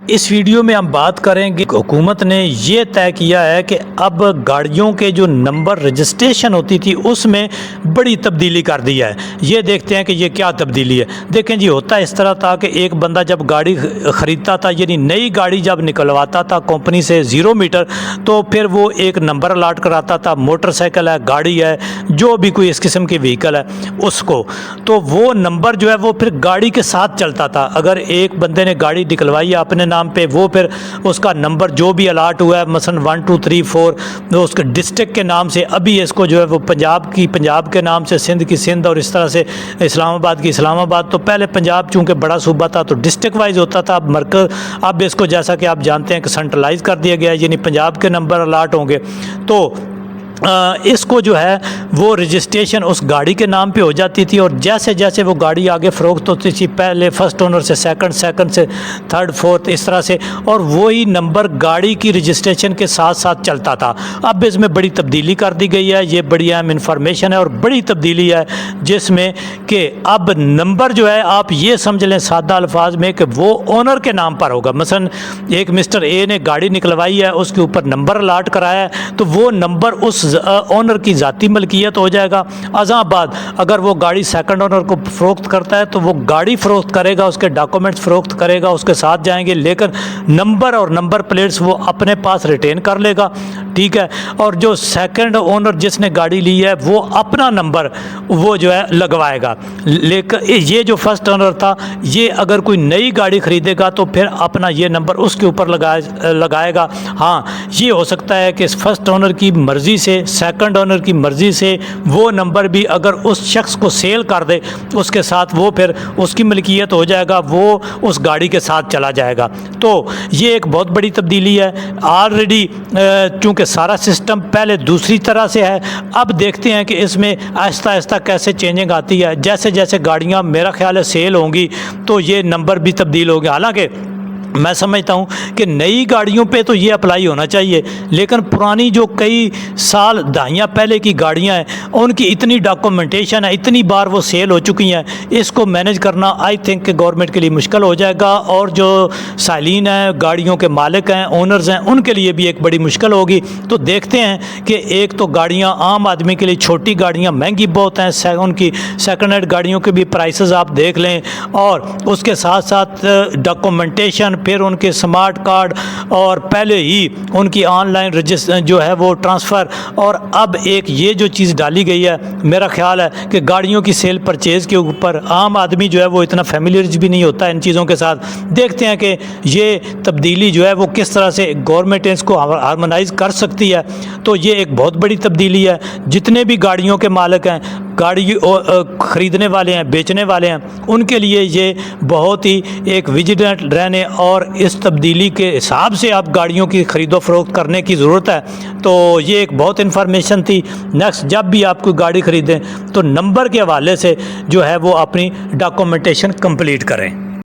اس video میں ہم بات کریں گے حکومت نے یہ طے کیا ہے کہ اب گاڑیوں کے جو نمبر رجسٹریشن ہوتی تھی اس میں بڑی تبدیلی کر دیا ہے۔ یہ دیکھتے ہیں کہ یہ کیا تبدیلی ہے۔ دیکھیں جی، ہوتا اس طرح تھا کہ ایک بندہ جب گاڑی خریدتا تھا، یعنی نئی گاڑی جب نکلواتا تھا کمپنی سے 0 میٹر، تو پھر وہ ایک نمبر الاٹ کراتا تھا، موٹر سائیکل ہے، گاڑی ہے، جو بھی کوئی اس قسم کی وہیکل ہے اس کو، تو وہ نمبر جو ہے وہ پھر گاڑی کے ساتھ چلتا تھا۔ اگر ایک بندے نے گاڑی نکلوائی ہے اپنے نام پہ، وہ پھر اس کا نمبر جو بھی الاٹ ہوا ہے، مثلا 1 2 3 4 اس کے ڈسٹرکٹ کے نام سے، ابھی اس کو جو ہے وہ پنجاب کے نام سے، سندھ کی سندھ، اور اس طرح سے اسلام آباد کی اسلام آباد۔ تو پہلے پنجاب چونکہ بڑا صوبہ تھا تو ڈسٹرکٹ وائز ہوتا تھا، اب مرکز، اب اس کو جیسا کہ آپ جانتے ہیں کہ سینٹرلائز کر دیا گیا ہے، یعنی پنجاب کے نمبر الاٹ ہوں گے۔ تو اس کو جو ہے وہ رجسٹریشن اس گاڑی کے نام پہ ہو جاتی تھی، اور جیسے جیسے وہ گاڑی آگے فروخت ہوتی تھی، پہلے فرسٹ اونر سے سیکنڈ سے تھرڈ فورتھ، اس طرح سے، اور وہی نمبر گاڑی کی رجسٹریشن کے ساتھ ساتھ چلتا تھا۔ اب اس میں بڑی تبدیلی کر دی گئی ہے، یہ بڑی اہم انفارمیشن ہے اور بڑی تبدیلی ہے، جس میں کہ اب نمبر جو ہے آپ یہ سمجھ لیں سادہ الفاظ میں کہ وہ اونر کے نام پر ہوگا۔ مثلا ایک مسٹر اے نے گاڑی نکلوائی ہے، اس کے اوپر نمبر الاٹ کرایا ہے، تو وہ نمبر اس اونر کی ذاتی ملکیت ہو جائے گا۔ ازاں بعد اگر وہ گاڑی سیکنڈ اونر کو فروخت کرتا ہے تو وہ گاڑی فروخت کرے گا، اس کے ڈاکومنٹس فروخت کرے گا، اس کے ساتھ جائیں گے، لیکن نمبر اور نمبر پلیٹس وہ اپنے پاس ریٹین کر لے گا، ٹھیک ہے۔ اور جو سیکنڈ اونر جس نے گاڑی لی ہے وہ اپنا نمبر وہ جو ہے لگوائے گا، لیکن یہ جو فرسٹ اونر تھا یہ اگر کوئی نئی گاڑی خریدے گا تو پھر اپنا یہ نمبر اس کے اوپر لگائے گا۔ ہاں، یہ ہو سکتا ہے کہ فرسٹ اونر کی مرضی سے، سیکنڈ اونر کی مرضی سے وہ نمبر بھی اگر اس شخص کو سیل کر دے اس کے ساتھ وہ پھر اس کی ملکیت ہو جائے گا، وہ اس گاڑی کے ساتھ چلا جائے گا۔ تو یہ ایک بہت بڑی تبدیلی ہے۔ آلریڈی چونکہ سارا سسٹم پہلے دوسری طرح سے ہے، اب دیکھتے ہیں کہ اس میں آہستہ آہستہ کیسے چینجنگ آتی ہے۔ جیسے جیسے گاڑیاں میرا خیال ہے سیل ہوں گی تو یہ نمبر بھی تبدیل ہوگا۔ حالانکہ میں سمجھتا ہوں کہ نئی گاڑیوں پہ تو یہ اپلائی ہونا چاہیے، لیکن پرانی جو کئی سال دہائیاں پہلے کی گاڑیاں ہیں ان کی اتنی ڈاکومنٹیشن ہے، اتنی بار وہ سیل ہو چکی ہیں، اس کو مینیج کرنا آئی تھنک کہ گورنمنٹ کے لیے مشکل ہو جائے گا، اور جو سائلین ہیں، گاڑیوں کے مالک ہیں، اونرز ہیں، ان کے لیے بھی ایک بڑی مشکل ہوگی۔ تو دیکھتے ہیں کہ ایک تو گاڑیاں عام آدمی کے لیے، چھوٹی گاڑیاں مہنگی بہت ہیں، ان کی سیکنڈ ہینڈ گاڑیوں کے بھی پرائسز آپ دیکھ لیں، اور اس کے ساتھ ساتھ ڈاکومنٹیشن، پھر ان کے سمارٹ کارڈ، اور پہلے ہی ان کی آن لائن جو ہے وہ ٹرانسفر، اور اب ایک یہ جو چیز ڈالی گئی ہے، میرا خیال ہے کہ گاڑیوں کی سیل پرچیز کے اوپر عام آدمی جو ہے وہ اتنا فیملیئر بھی نہیں ہوتا ان چیزوں کے ساتھ۔ دیکھتے ہیں کہ یہ تبدیلی جو ہے وہ کس طرح سے گورنمنٹ اس کو ہارمونائز کر سکتی ہے۔ تو یہ ایک بہت بڑی تبدیلی ہے۔ جتنے بھی گاڑیوں کے مالک ہیں، گاڑی خریدنے والے ہیں، بیچنے والے ہیں، ان کے لیے یہ بہت ہی ایک ویجیلنٹ رہنے اور اس تبدیلی کے حساب سے آپ گاڑیوں کی خرید و فروخت کرنے کی ضرورت ہے۔ تو یہ ایک بہت انفارمیشن تھی۔ نیکسٹ جب بھی آپ کوئی گاڑی خریدیں تو نمبر کے حوالے سے جو ہے وہ اپنی ڈاکومنٹیشن کمپلیٹ کریں۔